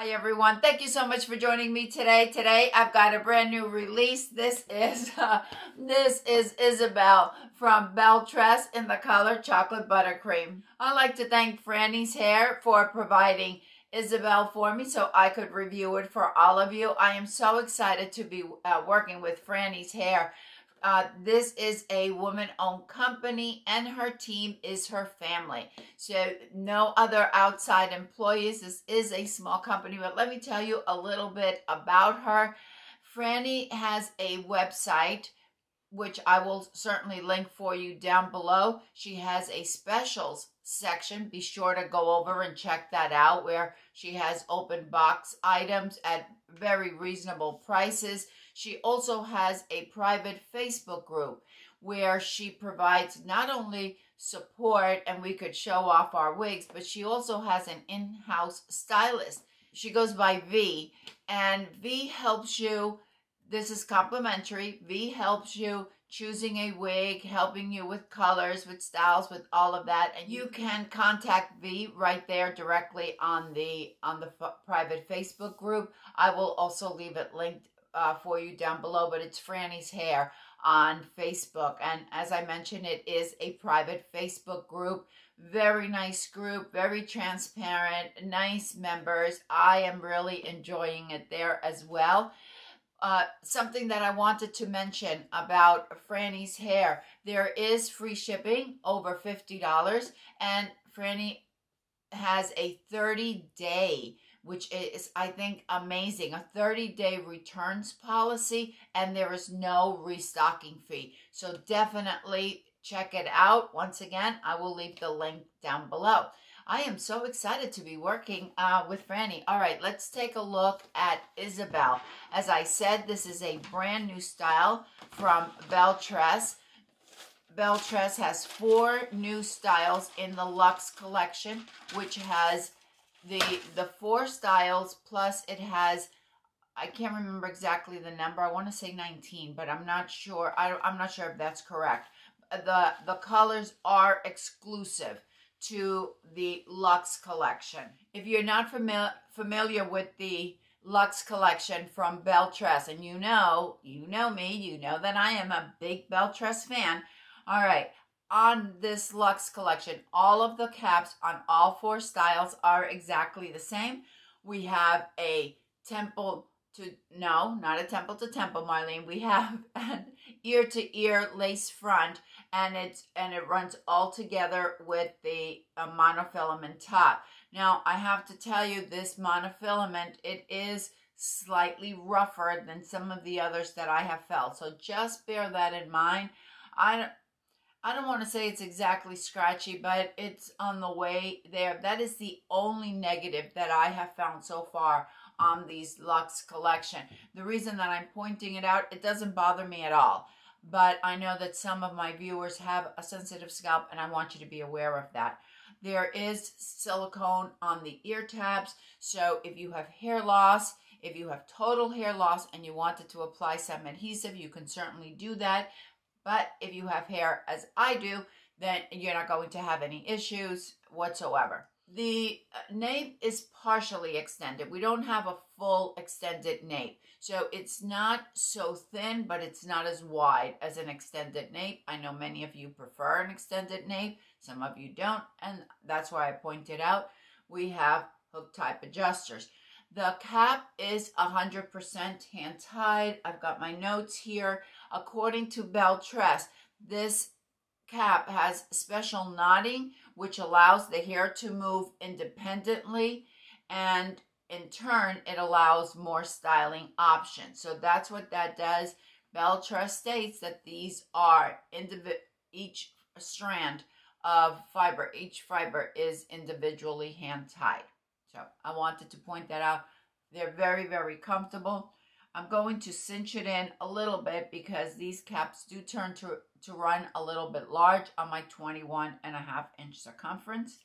Hi everyone, thank you so much for joining me today. Today I've got a brand new release. This is Isabel from Belle Tress in the color Chocolate Buttercream. I'd like to thank Franny's Hair for providing Isabel for me so I could review it for all of you. I am so excited to be working with Franny's Hair. This is a woman-owned company and her team is her family. So no other outside employees. This is a small company, but let me tell you a little bit about her. Franny has a website, which I will certainly link for you down below. She has a specials section. Be sure to go over and check that out, where she has open box items at very reasonable prices. She also has a private Facebook group where she provides not only support and we could show off our wigs, but she also has an in-house stylist. She goes by V, and V helps you. This is complimentary. V helps you choosing a wig, helping you with colors, with styles, with all of that. And you can contact V right there directly on the private Facebook group. I will also leave it linked for you down below, but it's Franny's Hair on Facebook. And as I mentioned, it is a private Facebook group. Very nice group, very transparent, nice members. I am really enjoying it there as well. Something that I wanted to mention about Franny's Hair, there is free shipping over $50, and Franny has a 30-day, which is, I think, amazing, a 30-day returns policy, and there is no restocking fee. So definitely check it out. Once again, I will leave the link down below. I am so excited to be working with Franny. All right, let's take a look at Isabel. As I said, this is a brand new style from Belle Tress. Belle Tress has 4 new styles in the Luxe collection, which has the 4 styles, plus it has, I can't remember exactly the number. I want to say 19, but I'm not sure. I'm not sure if that's correct. The colors are exclusive to the Luxe collection. If you're not familiar with the Luxe collection from Belle Tress, and you know me, you know that I am a big Belle Tress fan. All right, on this Luxe collection, all of the caps on all 4 styles are exactly the same. We have a temple to, no, not a temple to temple, Marlene. We have an ear to ear lace front, and it runs all together with the monofilament top. Now, I have to tell you, this monofilament, it is slightly rougher than some of the others that I have felt. So just bear that in mind. I don't want to say it's exactly scratchy, but it's on the way there. That is the only negative that I have found so far on these Luxe collection. The reason that I'm pointing it out, it doesn't bother me at all. But I know that some of my viewers have a sensitive scalp, and I want you to be aware of that. There is silicone on the ear tabs, so if you have hair loss, if you have total hair loss and you wanted to apply some adhesive, you can certainly do that. But if you have hair, as I do, then you're not going to have any issues whatsoever. The nape is partially extended. We don't have a full extended nape. So it's not so thin, but it's not as wide as an extended nape. I know many of you prefer an extended nape. Some of you don't, and that's why I pointed out we have hook type adjusters. The cap is 100% hand-tied. I've got my notes here. According to Belle Tress, this cap has special knotting, which allows the hair to move independently, and in turn, it allows more styling options. So that's what that does. Belle Tress states that these are each strand of fiber, each fiber is individually hand-tied. So I wanted to point that out. They're very, very comfortable. I'm going to cinch it in a little bit because these caps do turn to run a little bit large on my 21.5-inch circumference.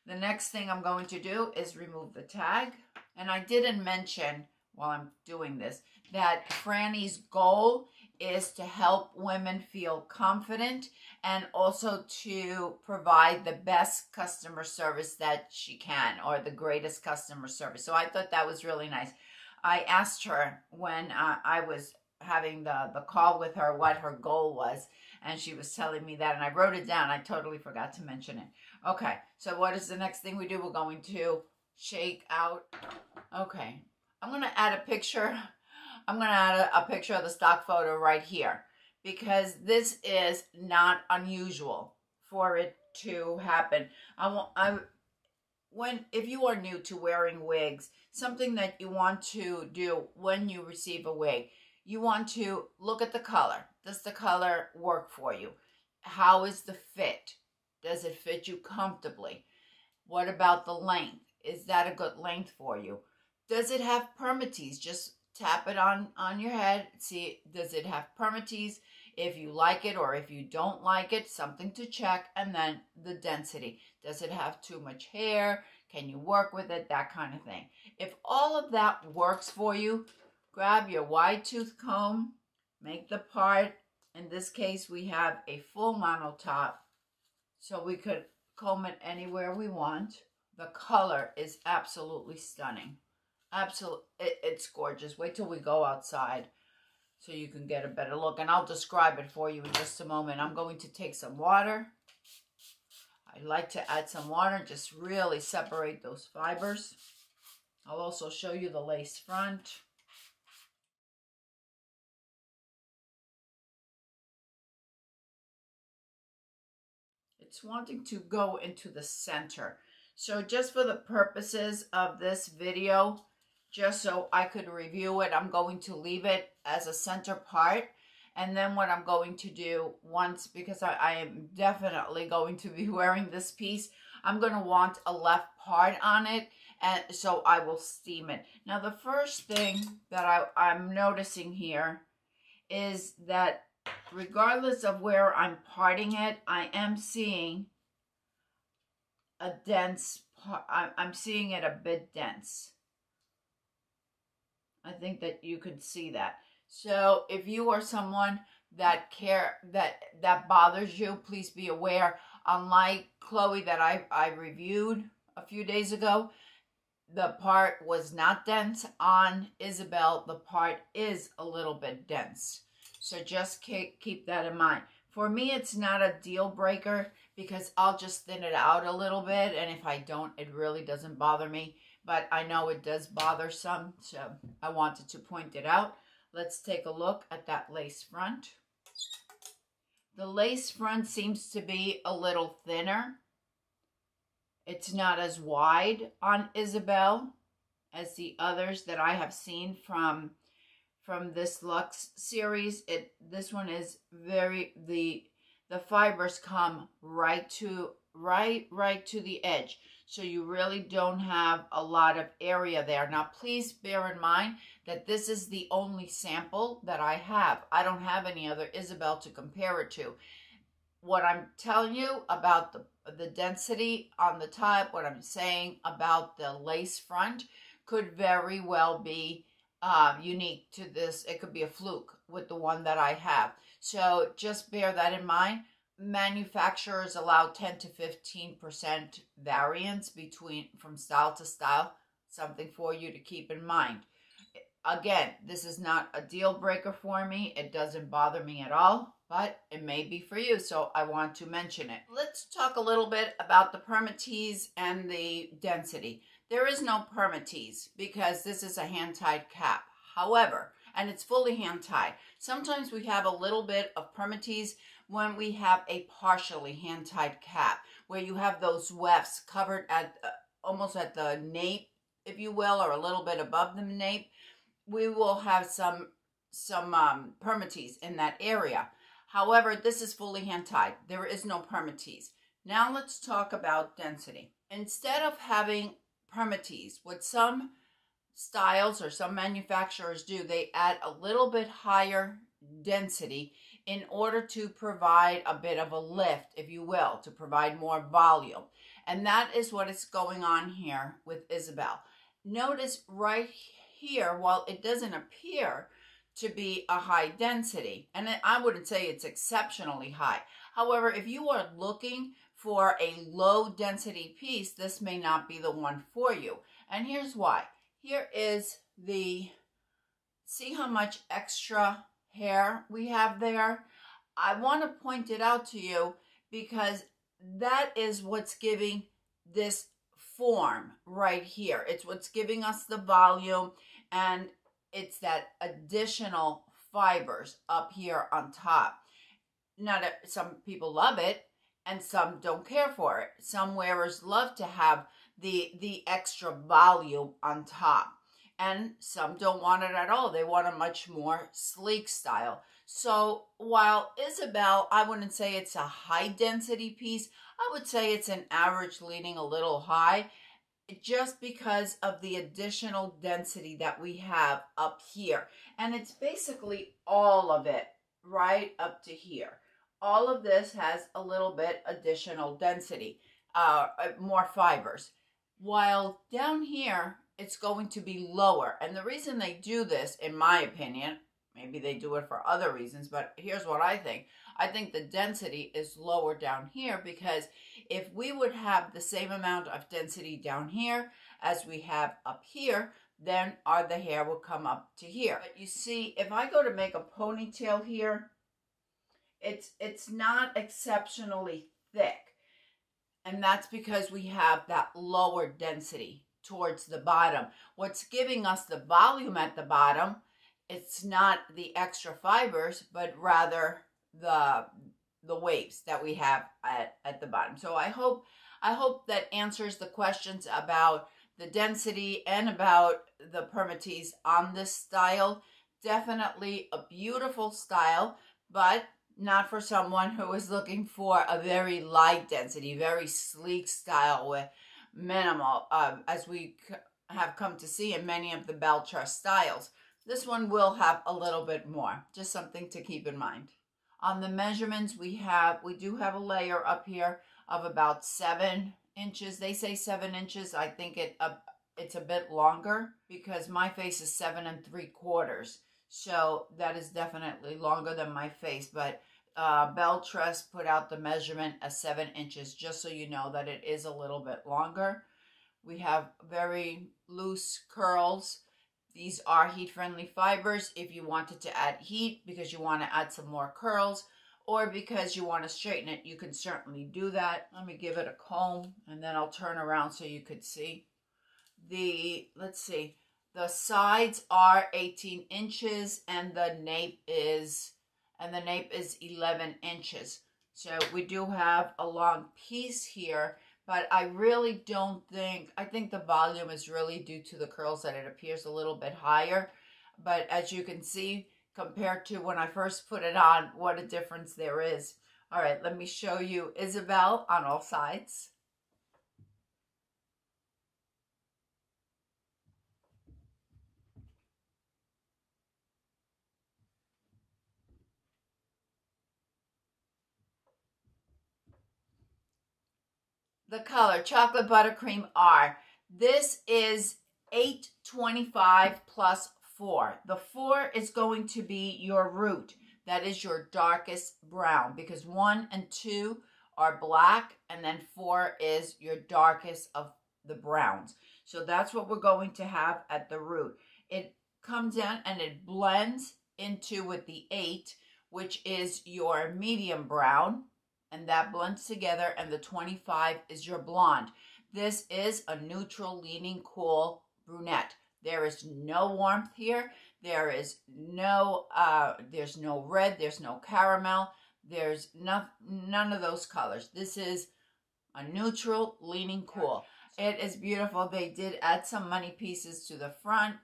The next thing I'm going to do is remove the tag. And I didn't mention while I'm doing this that Franny's goal is to help women feel confident and also to provide the best customer service that she can, or the greatest customer service. So I thought that was really nice. I asked her when I was having the call with her what her goal was, and she was telling me that, and I wrote it down. I totally forgot to mention it. Okay, so what is the next thing we do? We're going to shake out. Okay, I'm going to add a picture. I'm going to add a picture of the stock photo right here, because this is not unusual for it to happen. If you are new to wearing wigs, something that you want to do when you receive a wig, you want to look at the color. Does the color work for you? How is the fit? Does it fit you comfortably? What about the length? Is that a good length for you? Does it have permatease? Just tap it on your head. See, does it have permatease? If you like it or if you don't like it, something to check. And then the density. Does it have too much hair? Can you work with it? That kind of thing. If all of that works for you, grab your wide tooth comb, make the part. In this case, we have a full mono top, so we could comb it anywhere we want. The color is absolutely stunning. Absolutely, it's gorgeous. Wait till we go outside so you can get a better look, and I'll describe it for you in just a moment. I'm going to take some water. I like to add some water, just really separate those fibers. I'll also show you the lace front. It's wanting to go into the center. So just for the purposes of this video, just so I could review it, I'm going to leave it as a center part. And then what I'm going to do once, because I am definitely going to be wearing this piece, I'm going to want a left part on it, and so I will steam it. Now the first thing that I'm noticing here is that regardless of where I'm parting it, I am seeing a dense part. I'm seeing it a bit dense. I think that you could see that. So if you are someone that that bothers you, please be aware. Unlike Chloe that I reviewed a few days ago, the part was not dense. On Isabel, the part is a little bit dense. So just keep that in mind. For me, it's not a deal breaker because I'll just thin it out a little bit. And if I don't, it really doesn't bother me. But I know it does bother some, so I wanted to point it out. Let's take a look at that lace front. The lace front seems to be a little thinner. It's not as wide on Isabel as the others that I have seen from this Luxe series. This one is very, the fibers come right to the edge. So you really don't have a lot of area there. Now, please bear in mind that this is the only sample that I have. I don't have any other Isabel to compare it to. What I'm telling you about the density on the top, what I'm saying about the lace front could very well be unique to this. It could be a fluke with the one that I have. So just bear that in mind. Manufacturers allow 10 to 15% variance from style to style. Something for you to keep in mind. Again, this is not a deal breaker for me. It doesn't bother me at all, but it may be for you, so I want to mention it. Let's talk a little bit about the permatease and the density. There is no permatease because this is a hand-tied cap. However, and it's fully hand-tied. Sometimes we have a little bit of permatease when we have a partially hand-tied cap, where you have those wefts covered at almost at the nape, if you will, or a little bit above the nape. We will have some permatease in that area. However, this is fully hand-tied. There is no permatease. Now let's talk about density. Instead of having permatease, what some styles or some manufacturers do, they add a little bit higher density in order to provide a bit of a lift, if you will, to provide more volume. And that is what is going on here with Isabel. Notice right here, while it doesn't appear to be a high density. And I wouldn't say it's exceptionally high. However, if you are looking for a low density piece, this may not be the one for you. And here's why. Here is see how much extra hair we have there? I want to point it out to you because that is what's giving this form right here. It's what's giving us the volume, and it's that additional fibers up here on top. Some people love it and some don't care for it. Some wearers love to have the extra volume on top, and some don't want it at all. They want a much more sleek style. So while Isabel, I wouldn't say it's a high density piece, I would say it's an average leaning a little high, just because of the additional density that we have up here. And it's basically all of it right up to here. All of this has a little bit additional density, more fibers. While down here, it's going to be lower. And the reason they do this, in my opinion, maybe they do it for other reasons, but here's what I think. I think the density is lower down here because if we would have the same amount of density down here as we have up here, then the hair will come up to here. But you see, if I go to make a ponytail here, it's not exceptionally thick. And that's because we have that lower density towards the bottom. What's giving us the volume at the bottom, it's not the extra fibers, but rather the waves that we have at the bottom. So I hope that answers the questions about the density and about the permatease on this style. Definitely a beautiful style, but not for someone who is looking for a very light density, very sleek style with minimal, as we have come to see in many of the Belle Tress styles. This one will have a little bit more, just something to keep in mind. On the measurements, we do have a layer up here of about 7 inches. They say 7 inches. I think it's a bit longer because my face is 7 3/4. So that is definitely longer than my face. But Belle Tress put out the measurement as 7 inches, just so you know that it is a little bit longer. We have very loose curls. These are heat-friendly fibers. If you wanted to add heat because you want to add some more curls or because you want to straighten it, you can certainly do that. Let me give it a comb and then I'll turn around so you could see. Let's see, the sides are 18 inches and the nape is 11 inches. So we do have a long piece here. But I really don't I think the volume is really due to the curls that it appears a little bit higher. But as you can see, compared to when I first put it on, what a difference there is. All right, let me show you Isabel on all sides. The color, Chocolate Butteream-R. This is 825 plus 4. The 4 is going to be your root. That is your darkest brown because 1 and 2 are black and then 4 is your darkest of the browns. So that's what we're going to have at the root. It comes in and it blends into with the 8, which is your medium brown. And that blends together, and the 25 is your blonde. This is a neutral leaning cool brunette. There is no warmth here. There's no red, there's no caramel, there's none of those colors. This is a neutral leaning cool. It is beautiful. They did add some money pieces to the front,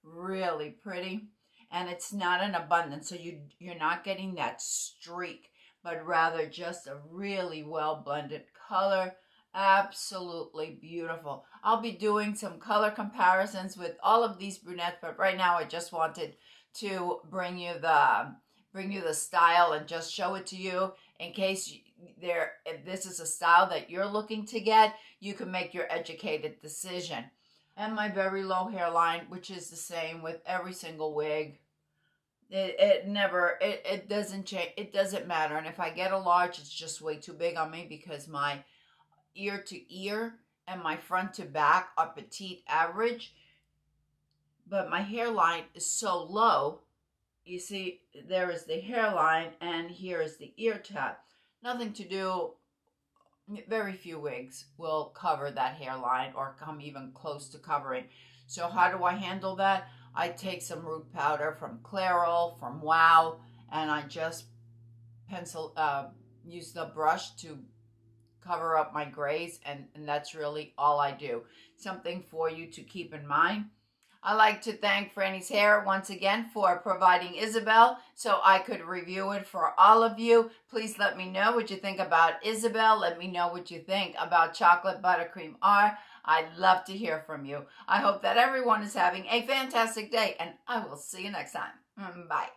really pretty. And it's not an abundance, so you're not getting that streak, but rather just a really well blended color. Absolutely beautiful. I'll be doing some color comparisons with all of these brunettes, but right now I just wanted to bring you the style and just show it to you in case if this is a style that you're looking to get, you can make your educated decision. And my very low hairline, which is the same with every single wig. It doesn't change. It doesn't matter. And if I get a large, it's just way too big on me because my ear to ear and my front to back are petite average. But my hairline is so low. You see, there is the hairline and here is the ear tab. Nothing to do. Very few wigs will cover that hairline or come even close to covering. So how do I handle that? I take some root powder from Clairol, from Wow, and I just use the brush to cover up my grays, and that's really all I do. Something for you to keep in mind. I'd like to thank Franny's Hair once again for providing Isabel so I could review it for all of you. Please let me know what you think about Isabel. Let me know what you think about Chocolate Butteream-R. I'd love to hear from you. I hope that everyone is having a fantastic day, and I will see you next time. Bye.